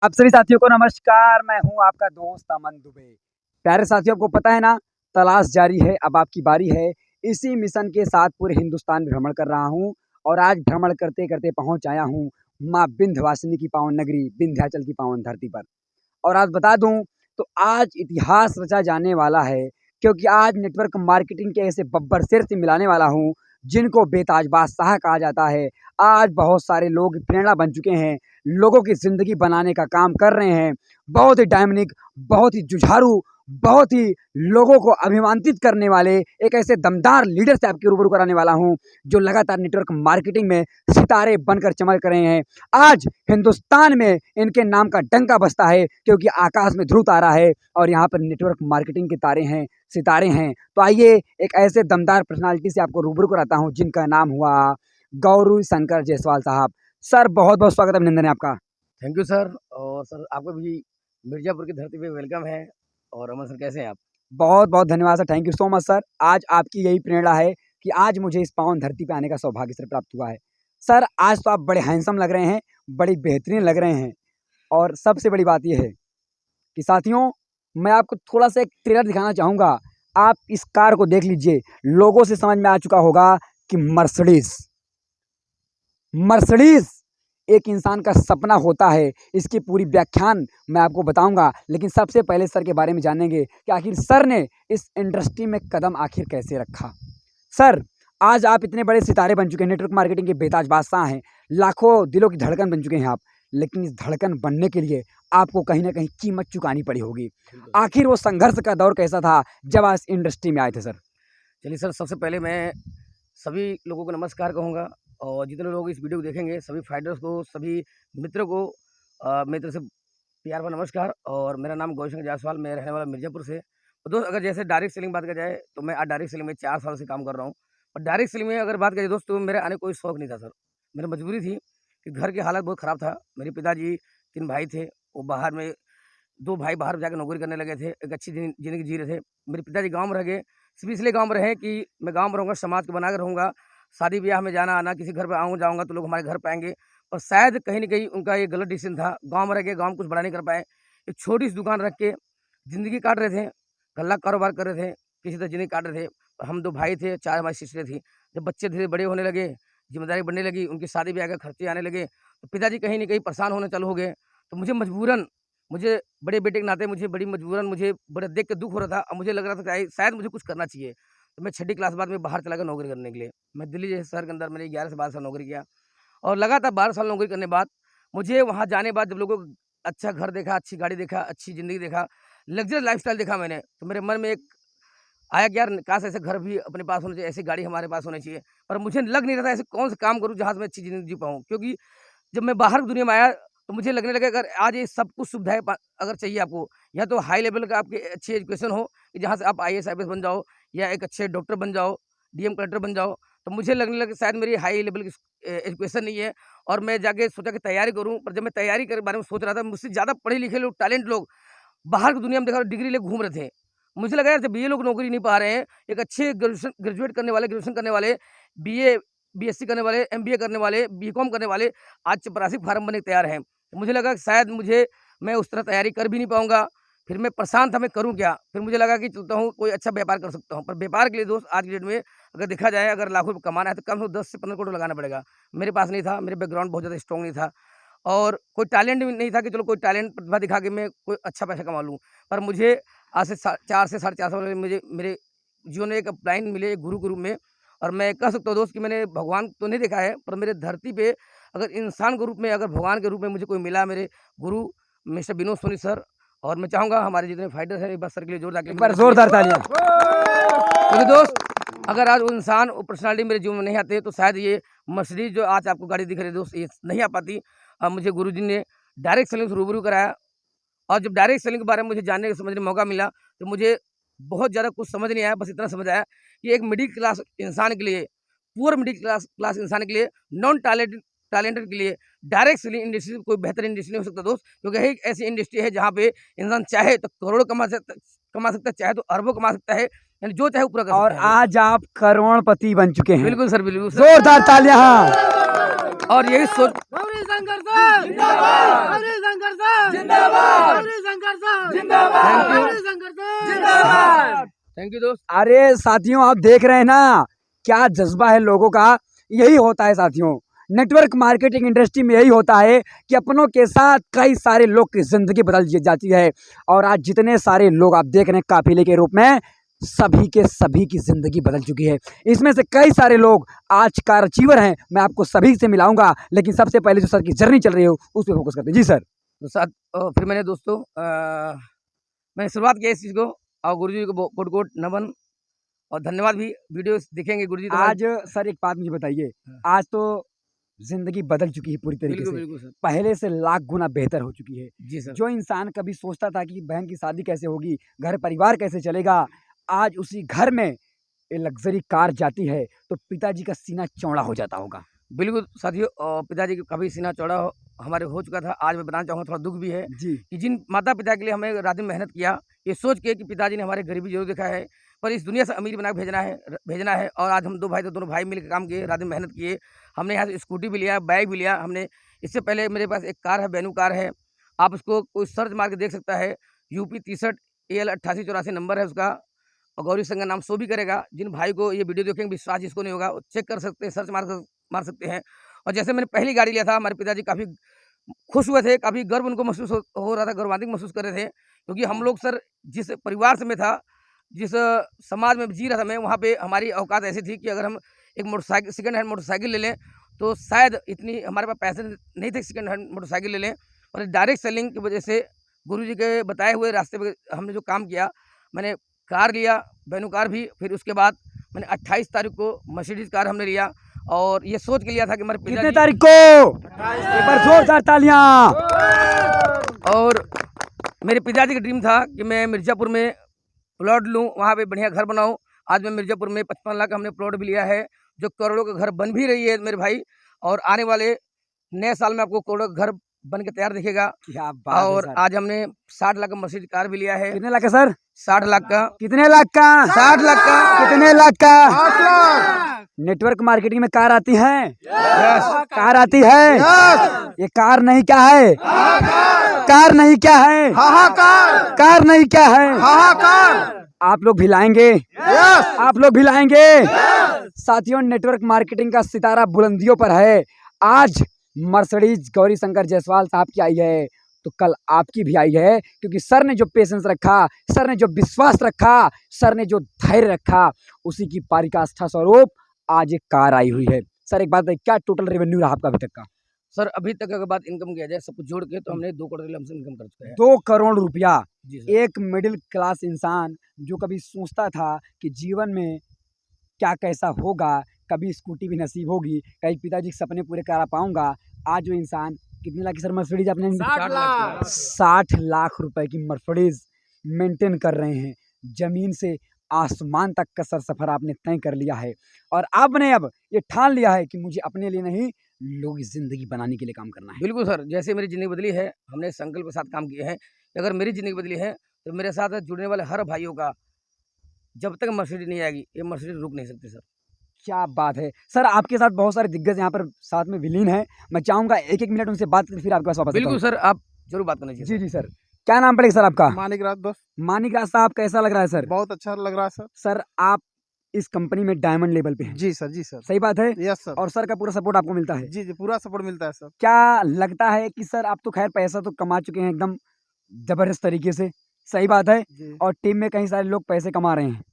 आप सभी साथियों को नमस्कार। मैं हूं आपका दोस्त अमन दुबे। प्यारे साथियों, आपको पता है ना, तलाश जारी है, अब आपकी बारी है। इसी मिशन के साथ पूरे हिंदुस्तान भ्रमण कर रहा हूं और आज भ्रमण करते करते पहुंच आया हूं माँ विंध्यवासिनी की पावन नगरी विंध्याचल की पावन धरती पर। और आज बता दूं तो आज इतिहास रचा जाने वाला है, क्योंकि आज नेटवर्क मार्केटिंग के ऐसे बब्बर शेर से मिलाने वाला हूं जिनको बेताज बादशाह कहा जाता है। आज बहुत सारे लोग प्रेरणा बन चुके हैं, लोगों की ज़िंदगी बनाने का काम कर रहे हैं। बहुत ही डायनामिक, बहुत ही जुझारू, बहुत ही लोगों को अभिमानित करने वाले एक ऐसे दमदार लीडर से आपके रूबरू कराने वाला हूं, जो लगातार नेटवर्क मार्केटिंग में सितारे बनकर चमक रहे हैं। आज हिंदुस्तान में इनके नाम का डंका बजता है, क्योंकि आकाश में ध्रुव तारा है और यहाँ पर नेटवर्क मार्केटिंग के तारे हैं, सितारे हैं। तो आइए एक ऐसे दमदार पर्सनालिटी से आपको रूबरू कराता हूँ जिनका नाम हुआ गौरी शंकर जायसवाल साहब। सर, बहुत बहुत स्वागत, अभिनंदन है आपका। Thank you sir. और सर आपको भी मिर्ज़ापुर की धरती पे वेलकम है। और अमन सर कैसे हैं आप? बहुत बहुत धन्यवाद sir, thank you so much sir. आज आपकी यही प्रेरणा है कि आज मुझे इस पावन धरती पे आने का सौभाग्य सर प्राप्त हुआ है। सर, आज तो आप बड़े हैंडसम लग रहे हैं, बड़ी बेहतरीन लग रहे हैं। और सबसे बड़ी बात ये है कि साथियों, मैं आपको थोड़ा-सा एक ट्रेलर दिखाना चाहूँगा। आप इस कार को देख लीजिए, लोगों से समझ में आ चुका होगा कि मर्सिडीज़ मर्सिडीज़ एक इंसान का सपना होता है। इसकी पूरी व्याख्यान मैं आपको बताऊँगा, लेकिन सबसे पहले सर के बारे में जानेंगे कि आखिर सर ने इस इंडस्ट्री में कदम आखिर कैसे रखा। सर, आज आप इतने बड़े सितारे बन चुके हैं, नेटवर्क मार्केटिंग के बेताज बादशाह हैं, लाखों दिलों की धड़कन बन चुके हैं आप। लेकिन इस धड़कन बनने के लिए आपको कहीं न कहीं कीमत चुकानी पड़ी होगी। बिल्कुल। आखिर वो संघर्ष का दौर कैसा था जब आप इस इंडस्ट्री में आए थे सर? चलिए सर, सबसे पहले मैं सभी लोगों को नमस्कार कहूँगा। और जितने लोग इस वीडियो को देखेंगे, सभी फाइटर्स को, सभी मित्रों को मेरी तरफ से प्यार भरा नमस्कार। और मेरा नाम गौरी शंकर जायसवाल, मैं रहने वाला मिर्ज़ापुर से। तो दोस्त, अगर जैसे डायरेक्ट सेलिंग बात की जाए तो मैं आज डायरेक्ट सेलिंग में 4 साल से काम कर रहा हूँ। और डायरेक्ट सेलिंग में अगर बात करें दोस्त, तो मेरे आने का कोई शौक नहीं था सर। मेरी मजबूरी थी कि घर की हालत बहुत ख़राब था। मेरे पिताजी 3 भाई थे, वो बाहर में 2 भाई बाहर जाके नौकरी करने लगे थे, एक अच्छी ज़िंदगी जी रहे थे। मेरे पिताजी गाँव में रह गए, सिर्फ़ इसलिए गाँव में रहे कि मैं गाँव में रहूँगा, समाज को बना के रहूँगा। शादी-ब्याह में जाना-आना, किसी घर पे आऊँ-जाऊँगा तो लोग हमारे घर पे आएँगे। और शायद कहीं न कहीं उनका ये गलत डिसीज़न था। गाँव में रह के गाँव में कुछ बड़ा नहीं कर पाए। एक छोटी-सी दुकान रख के ज़िंदगी काट रहे थे, गल्ला कारोबार कर रहे थे, किसी तरह ज़िंदगी काट रहे थे। और हम 2 भाई थे, 4 हमारी सिस्टरें थी। जब बच्चे धीरे बड़े होने लगे, ज़िम्मेदारी बढ़ने लगी, उनकी शादी-ब्याह के खर्चे आने लगे, तो पिताजी कहीं न कहीं परेशान होने चालू हो गए। तो मुझे बड़े बेटे के नाते मुझे बड़ा देख के दुःख हो रहा था और मुझे लग रहा था कि शायद मुझे कुछ करना चाहिए। तो मैं छठी क्लास बाद में बाहर चला गया नौकरी करने के लिए। मैं दिल्ली जैसे शहर के अंदर मैंने 11 से 12 साल नौकरी किया। और लगातार 12 साल नौकरी करने के बाद मुझे वहाँ जाने के बाद जब लोगों को अच्छा घर देखा, अच्छी गाड़ी देखा, अच्छी ज़िंदगी देखा, लग्ज़रियस लाइफ़स्टाइल देखा मैंने, तो मेरे मन में एक आया कि यार काश ऐसे घर भी अपने पास होने चाहिए, ऐसी गाड़ी हमारे पास होनी चाहिए। पर मुझे लग नहीं रहा था ऐसे कौन-सा काम करूँ जहाँ से मैं अच्छी ज़िंदगी जी पाऊँ। क्योंकि जब मैं बाहर दुनिया में आया तो मुझे लगने लगा अगर आज ये सब कुछ सुविधाएँ अगर चाहिए आपको, या तो हाई लेवल का आपकी अच्छी एजुकेशन हो कि जहाँ से आप आईएएस, आईपीएस बन जाओ, या एक अच्छे डॉक्टर बन जाओ, डीएम कलेक्टर बन जाओ। तो मुझे लगने लगा शायद मेरी हाई लेवल की एजुकेशन नहीं है। और मैं जाके सोचा कि तैयारी करूँ, पर जब मैं तैयारी के बारे में सोच रहा था, मुझसे ज़्यादा पढ़े लिखे लोग, टैलेंट लोग बाहर की दुनिया में देखा डिग्री लेके घूम रहे थे। मुझे लगा यार जब ये लोग नौकरी नहीं पा रहे हैं, एक अच्छे ग्रेजुएशन करने वाले, बीए, बीएससी करने वाले, एमबीए करने वाले, बीकॉम करने वाले आज चपरासी फार्म बनने को तैयार हैं। तो मुझे लगा कि शायद मैं उस तरह तैयारी कर भी नहीं पाऊँगा। फिर मैं परेशान था, मैं करूँ क्या? फिर मुझे लगा कि चलता हूँ कोई अच्छा व्यापार कर सकता हूँ। पर व्यापार के लिए दोस्त आज की डेट में अगर देखा जाए, अगर लाखों रुपए कमाना है तो कम से कम 10 से 15 करोड़ लगाना पड़ेगा। मेरे पास नहीं था, मेरे बैकग्राउंड बहुत ज़्यादा स्ट्रॉन्ग नहीं था। और कोई टैलेंट भी नहीं था कि चलो कोई टैलेंट प्रतिभा दिखा के मैं कोई अच्छा पैसा कमा लूँ। पर मुझे आज से 4 से साढ़े 4 साल पहले मुझे मेरे जीवन में एक अपलाइन मिले, एक गुरु के रूप में। और मैं कह सकता हूँ दोस्त कि मैंने भगवान तो नहीं देखा है, पर मेरे धरती पे अगर इंसान के रूप में, अगर भगवान के रूप में मुझे कोई मिला, मेरे गुरु मिस्टर विनोद सोनी सर। और मैं चाहूँगा हमारे जितने फाइटर्स हैं, एक बार सर के लिए जोरदार एक बार जोरदार तालियाँ। क्योंकि दोस्त, अगर आज वो इंसान, वो पर्सनैलिटी मेरे जीवन में नहीं आते तो शायद ये मर्सिडीज़ जो आज आपको गाड़ी दिख रही है दोस्त, ये नहीं आ पाती। मुझे गुरुजी ने डायरेक्ट सेलिंग से रूबरू कराया। और जब डायरेक्ट सेलिंग के बारे में मुझे जानने, समझने का मौका मिला, तो मुझे बहुत ज़्यादा कुछ समझ नहीं आया। बस इतना समझ आया कि एक मिडिल क्लास इंसान के लिए, पुअर मिडिल क्लास क्लास इंसान के लिए, नॉन टैलेंटेड टैलेंटेड के लिए डायरेक्ट सेलिंग इंडस्ट्री कोई बेहतर इंडस्ट्री नहीं हो सकता दोस्त। क्योंकि यही एक ऐसी इंडस्ट्री है जहाँ पे इंसान चाहे तो करोड़ों कमा सकता है, चाहे तो अरबों कमा सकता है, यानी जो चाहे वो पूरा कर और सकता है। आज आप करोड़पति बन चुके हैं। बिल्कुल सर, बिल्कुल सर। जोरदार तालियां। हाँ। और यही सोच गौरी शंकर सर जिंदाबाद, गौरी शंकर सर जिंदाबाद, गौरी शंकर सर जिंदाबाद, गौरी शंकर सर जिंदाबाद। थैंक यू दोस्त। अरे साथियों, आप देख रहे हैं ना क्या जज्बा है लोगों का। यही होता है साथियों, नेटवर्क मार्केटिंग इंडस्ट्री में यही होता है कि अपनों के साथ कई सारे लोग की जिंदगी बदल जाती है। और आज जितने सारे लोग आप देख रहे हैं काफिले के रूप में, सभी के सभी की जिंदगी बदल चुकी है। इसमें से कई सारे लोग आज कार अचीवर हैं, मैं आपको सभी से मिलाऊंगा। लेकिन सबसे पहले जो सर की जर्नी चल रही है उस पर फोकस करते हैं। जी सर। तो साथ फिर मैंने दोस्तों मैंने शुरुआत की इस चीज़ को, और गुरुजी को कोट कोट नमन और धन्यवाद भी। वीडियो देखेंगे गुरुजी तो आज सर एक बात मुझे बताइए, आज तो जिंदगी बदल चुकी है पूरी तरीके बिल्कुल से, बिल्कुल सर। पहले से लाख गुना बेहतर हो चुकी है। जी सर। जो इंसान कभी सोचता था कि बहन की शादी कैसे होगी, घर परिवार कैसे चलेगा, आज उसी घर में ये लग्जरी कार जाती है तो पिताजी का सीना चौड़ा हो जाता होगा। बिल्कुल साथियों, पिताजी का कभी सीना चौड़ा हमारे हो चुका था। आज मैं बताना चाहूँगा, थोड़ा दुख भी है जी। कि जिन माता पिता के लिए हमें रात दिन मेहनत किया, ये सोच के कि पिताजी ने हमारे गरीबी जरूर देखा है पर इस दुनिया से अमीर बना के भेजना है। और आज हम दो भाई, तो दोनों भाई मिलकर काम किए, रात दिन मेहनत किए। हमने यहाँ से स्कूटी भी लिया, बाइक भी लिया हमने। इससे पहले मेरे पास एक कार है, वेन्यू कार है, आप उसको कोई सर्च मार के देख सकता है। यूपी 63 AL 8884 नंबर है उसका, और गौरी शंकर नाम शो भी करेगा। जिन भाई को ये वीडियो देखेंगे विश्वास जिसको नहीं होगा, चेक कर सकते हैं, सर्च मार सकते हैं। और जैसे मैंने पहली गाड़ी लिया था, हमारे पिताजी काफ़ी खुश हुए थे, काफ़ी गर्व उनको महसूस हो रहा था, गर्वान्वित महसूस कर रहे थे। क्योंकि हम लोग सर जिस परिवार से मैं था, जिस समाज में जी रहा था मैं, वहाँ पे हमारी औकात ऐसी थी कि अगर हम एक मोटरसाइकिल, सेकंड हैंड मोटरसाइकिल ले लें तो शायद इतनी हमारे पास पैसे नहीं थे सेकंड हैंड मोटरसाइकिल ले लें। और डायरेक्ट सेलिंग की वजह से गुरुजी के बताए हुए रास्ते पे हमने जो काम किया, मैंने कार लिया, वेन्यू कार भी। फिर उसके बाद मैंने 28 तारीख को मर्सिडीज कार हमने लिया, और ये सोच के लिया था कि हमारे कितने तारीख को? एक बार जोरदार तालियां। और मेरे पिताजी का ड्रीम था कि मैं मिर्ज़ापुर में प्लॉट लूँ, वहाँ पे बढ़िया घर बनाऊँ। आज मैं मिर्ज़ापुर में 55 लाख का हमने प्लॉट भी लिया है, जो करोड़ों का घर बन भी रही है मेरे भाई। और आने वाले नए साल में आपको करोड़ों का घर बन के तैयार दिखेगा। क्या बात है और सर। आज हमने 60 लाख का मर्सिडीज कार भी लिया है। कितने लाख का सर? 60 लाख का। कितने लाख का? 60 लाख का। कितने लाख का? नेटवर्क मार्केटिंग में कार आती है, कार आती है। ये कार नहीं क्या है, कार नहीं क्या है, कार नहीं क्या है। आप लोग भी लाएंगे, आप लोग भी लाएंगे। साथियों, नेटवर्क मार्केटिंग का सितारा बुलंदियों पर है। आज मर्सिडीज गौरी शंकर जायसवाल साहब की आई है तो कल आपकी भी आई है, क्योंकि सर ने जो पेशेंस रखा, सर ने जो विश्वास रखा, सर ने जो धैर्य रखा, उसी की पराकाष्ठा स्वरूप आज एक कार आई हुई है। सर एक बात बताइए, क्या टोटल रेवेन्यू रहा आपका अभी तक का? सर अभी तक अगर बात इनकम किया जाए सब कुछ जोड़ के, तो हमने 2 करोड़ हमसे इनकम कर चुके हैं। 2 करोड़ रुपया। जी सर। एक मिडिल क्लास इंसान जो कभी सोचता था कि जीवन में क्या कैसा होगा, कभी स्कूटी भी नसीब होगी, कभी पिताजी के सपने पूरे करा पाऊंगा, आज वो इंसान कितने लाख की सर मर्सिडीज आपने? 60 लाख। 60 लाख रुपए की मर्सिडीज मेंटेन कर रहे हैं। जमीन से आसमान तक का सफर आपने तय कर लिया है, और आपने अब ये ठान लिया है कि मुझे अपने लिए नहीं, लोगों की जिंदगी बनाने के लिए काम करना है। बिल्कुल सर, जैसे मेरी ज़िंदगी बदली है, हमने संकल्प के साथ काम किए हैं कि अगर मेरी ज़िंदगी बदली है तो मेरे साथ जुड़ने वाले हर भाइयों का, जब तक मर्सिडीज नहीं आएगी ये मर्सिडीज रुक नहीं सकती सर। क्या बात है सर। आपके साथ बहुत सारे दिग्गज यहाँ पर साथ में विलीन है। मैं चाहूंगा एक एक मिनट उनसे बात करके फिर आपके पास वापस आता बिल्कुल हूं। सर, आप जरूर बात करना चाहिए। जी जी सर। क्या नाम पड़ेगा सर आपका? मानिक राज दोस्त। मानिक राज साहब, कैसा लग रहा है सर? बहुत अच्छा लग रहा है सर। सर आप इस कंपनी में डायमंड लेवल पे हैं। जी सर, जी सर। सही बात है। Yes sir. और सर का पूरा सपोर्ट आपको मिलता है। जी जी, पूरा सपोर्ट मिलता है सर। क्या लगता है कि सर आप तो खैर पैसा तो कमा चुके हैं एकदम जबरदस्त तरीके से, सही बात है, जी। और टीम में कई सारे लोग पैसे कमा रहे हैं,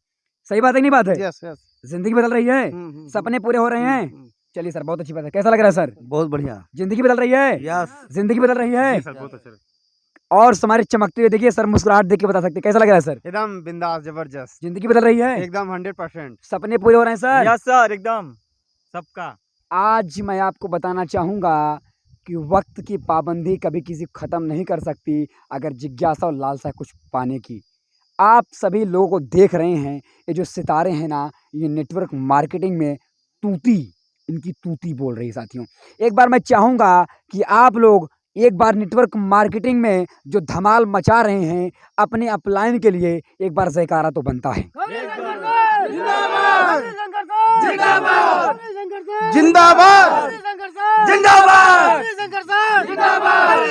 सही बात है कि नहीं बात है? Yes yes. जिंदगी बदल रही है, सपने पूरे हो रहे हैं। चलिए सर, बहुत अच्छी बात है। कैसा लग रहा है सर? बहुत बढ़िया। जिंदगी बदल रही है। यस। जिंदगी बदल रही है। सर बहुत अच्छा। और हमारे चमकते हुए देखिए सर, मुस्कुराहट देख के बता सकते हैं कैसा लग रहा है सर? एकदम बिंदास, जबरदस्त, जिंदगी बदल रही है, एकदम 100%। सपने पूरे हो रहे हैं सर। यस सर, एकदम सबका। आज मैं आपको बताना चाहूँगा कि वक्त की पाबंदी कभी किसी को ख़त्म नहीं कर सकती, अगर जिज्ञासा और लालसा कुछ पाने की। आप सभी लोगों को देख रहे हैं, ये जो सितारे हैं ना, ये नेटवर्क मार्केटिंग में तूती, इनकी तूती बोल रही है साथियों। एक बार मैं चाहूँगा कि आप लोग एक बार नेटवर्क मार्केटिंग में जो धमाल मचा रहे हैं, अपने अपलाइन के लिए एक बार जयकारा तो बनता है। जिंदाबाद जिंदाबाद जिंदाबाद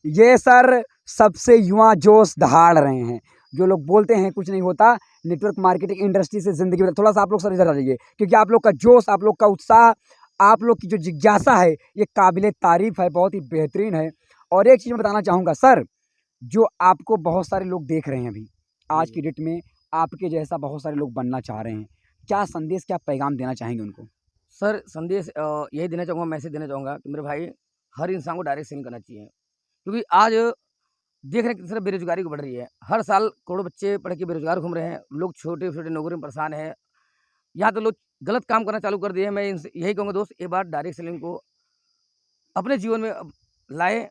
ये सर सबसे युवा जोश दहाड़ रहे हैं। जो लोग बोलते हैं कुछ नहीं होता, नेटवर्क मार्केटिंग इंडस्ट्री से ज़िंदगी में थोड़ा सा आप लोग सर इधर आ जाइए, क्योंकि आप लोग का जोश, आप लोग का उत्साह, आप लोग की जो जिज्ञासा है ये काबिले तारीफ़ है, बहुत ही बेहतरीन है। और एक चीज़ मैं बताना चाहूँगा सर, जो आपको बहुत सारे लोग देख रहे हैं अभी आज की डेट में, आपके जैसा बहुत सारे लोग बनना चाह रहे हैं, क्या संदेश, क्या पैगाम देना चाहेंगे उनको? सर संदेश यही देना चाहूँगा, मैसेज देना चाहूँगा कि मेरे भाई हर इंसान को डायरेक्ट सेलिंग करना चाहिए, क्योंकि आज देख रहे हैं किस तरह बेरोजगारी को बढ़ रही है। हर साल करोड़ों बच्चे पढ़ के बेरोजगार घूम रहे हैं, लोग छोटे छोटे नौकरी में परेशान हैं, यहाँ तो लोग गलत काम करना चालू कर दिए हैं। मैं इनसे यही कहूँगा दोस्त, एक बार डायरेक्ट सेलिंग को अपने जीवन में लाएँ,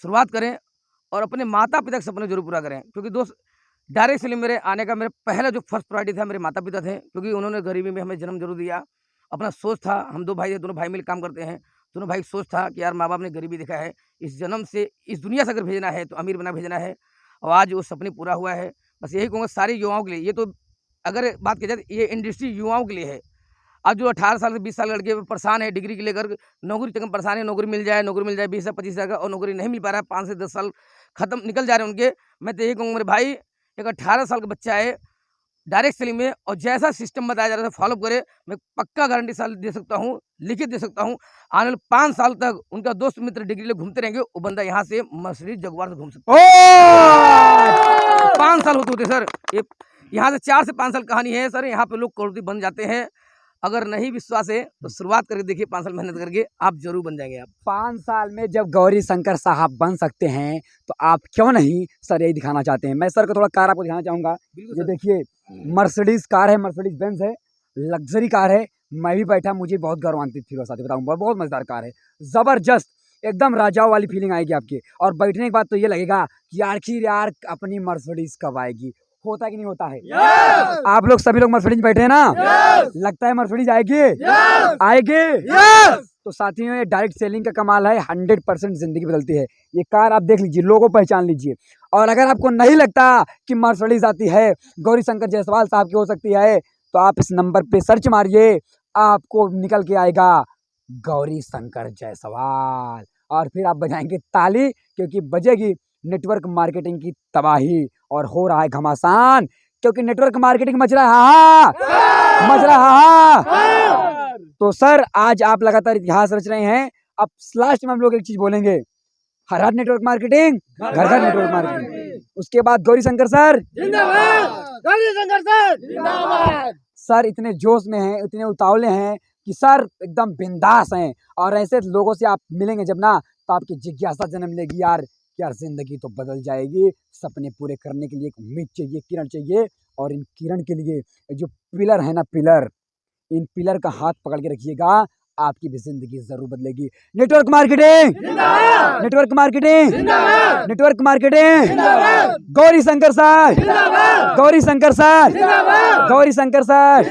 शुरुआत करें और अपने माता पिता के सपने जरूर पूरा करें, क्योंकि दोस्त डायरेक्ट सेलिंग मेरे आने का मेरा पहला जो फर्स्ट प्रायोरिटी था मेरे माता पिता थे, क्योंकि उन्होंने गरीबी में हमें जन्म जरूर दिया। अपना सोच था, हम 2 भाई थे, दोनों भाई मिल काम करते हैं, दोनों भाई सोच था कि यार माँ बाप ने गरीबी देखा है, इस जन्म से इस दुनिया से अगर भेजना है तो अमीर बना भेजना है, और आज वो सपने पूरा हुआ है। बस यही कहूँगा सारे युवाओं के लिए, ये तो अगर बात की जाए ये इंडस्ट्री युवाओं के लिए है। आज जो 18 साल से 20 साल लड़के परेशान है, डिग्री के लेकर नौकरी तक परेशान है, नौकरी मिल जाए 20 से 25 हज़ार का, और नौकरी नहीं मिल पा रहा है, 5 से 10 साल खत्म निकल जा रहे हैं उनके। मैं तो यही कहूँगा मेरे भाई, एक 18 साल का बच्चा है डायरेक्ट सेलिंग में, और जैसा सिस्टम बताया जा रहा है फॉलो करे, मैं पक्का गारंटी साल दे सकता हूँ, लिखित दे सकता हूँ, आने वाले 5 साल तक उनका दोस्त मित्र डिग्री ले घूमते रहेंगे, वो बंदा यहाँ से मर्सिडीज जगुआर से घूम सकता है। 5 साल होते सर, ये यहाँ से 4 से 5 साल कहानी है सर, यहाँ पे लोग करोड़पति बन जाते हैं। अगर नहीं विश्वास है तो शुरुआत करके देखिए, 5 साल मेहनत करके आप जरूर बन जाएंगे। आप 5 साल में जब गौरी शंकर साहब बन सकते हैं तो आप क्यों नहीं सर यही दिखाना चाहते हैं। मैं सर को थोड़ा कार आपको दिखाना चाहूँगा। ये देखिए मर्सिडीज कार है, मर्सिडीज बेंज है, लग्जरी कार है। मैं भी बैठा, मुझे बहुत गौरवान्वित फील हो साथी बताऊँ, बहुत मज़ेदार कार है, ज़बरदस्त, एकदम राजाओं वाली फीलिंग आएगी आपकी। और बैठने के बाद तो ये लगेगा कि आखिर यार अपनी मर्सिडीज कब आएगी। होता है कि नहीं होता है? आप लोग सभी लोग मर्सिडीज बैठे हैं ना? लगता है मर्सिडीज आएगी? आएगी? तो साथियों ये डायरेक्ट सेलिंग का कमाल है, 100% जिंदगी बदलती है। ये कार आप देख लीजिए, लोगों पहचान लीजिए। और अगर आपको नहीं लगता कि मर्सिडीज आती है, गौरी शंकर जायसवाल साहब की हो सकती है, तो आप इस नंबर पे सर्च मारिए, आपको निकल के आएगा गौरी शंकर जायसवाल, और फिर आप बजाएंगे ताली, क्योंकि बजेगी नेटवर्क मार्केटिंग की तबाही, और हो रहा है घमासान, क्योंकि नेटवर्क मार्केटिंग मच रहा है, मच रहा है। तो सर आज आप लगातार इतिहास रच रहे हैं। अब लास्ट में हम लोग एक चीज बोलेंगे, हर हर नेटवर्क मार्केटिंग, घर घर नेटवर्क मार्केटिंग। उसके बाद गौरी शंकर सर जिंदाबाद, गौरी शंकर सर जिंदाबाद। सर इतने जोश में हैं, इतने उतावले हैं कि सर एकदम बिंदास हैं, और ऐसे लोगों से आप मिलेंगे जब ना, तो आपकी जिज्ञासा जन्म लेगी यार जिंदगी तो बदल जाएगी। सपने पूरे करने के लिए एक उम्मीद चाहिए, किरण चाहिए, और इन किरण के लिए जो पिलर है ना, पिलर, इन पिलर का हाथ पकड़ के रखिएगा, आपकी भी जिंदगी जरूर बदलेगी। Network marketing, network marketing, network marketing, Gauri Shankar sir, Gauri Shankar sir, Gauri Shankar sir,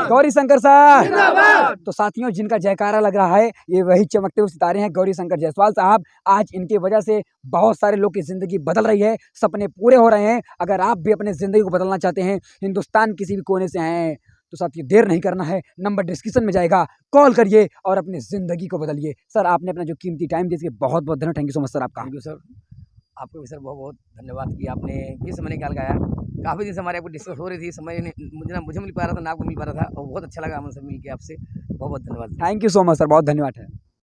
Gauri Shankar sir. तो साथियों जिनका जयकारा लग रहा है, ये वही चमकते हुए सितारे हैं, गौरी शंकर जायसवाल साहब। आज इनकी वजह से बहुत सारे लोग की जिंदगी बदल रही है, सपने पूरे हो रहे हैं। अगर आप भी अपने जिंदगी को बदलना चाहते हैं, हिंदुस्तान किसी भी कोने से हैं, तो साथियों देर नहीं करना है, नंबर डिस्क्रिप्शन में जाएगा, कॉल करिए और अपनी ज़िंदगी को बदलिए। सर आपने अपना जो कीमती टाइम दिया, इसके बहुत बहुत धन्यवाद। Thank you so much sir आपका। थैंक यू सर, आपको भी सर बहुत बहुत धन्यवाद कि आपने भी समय निकाल के आया। काफ़ी दिन से हमारे आपको डिस्कस हो रही थी, समय मुझे मिल पा रहा था ना, आपको मिल पा रहा था, और बहुत अच्छा लगा हमसे मिल के आपसे। बहुत बहुत धन्यवाद। Thank you so much sir, बहुत धन्यवाद है।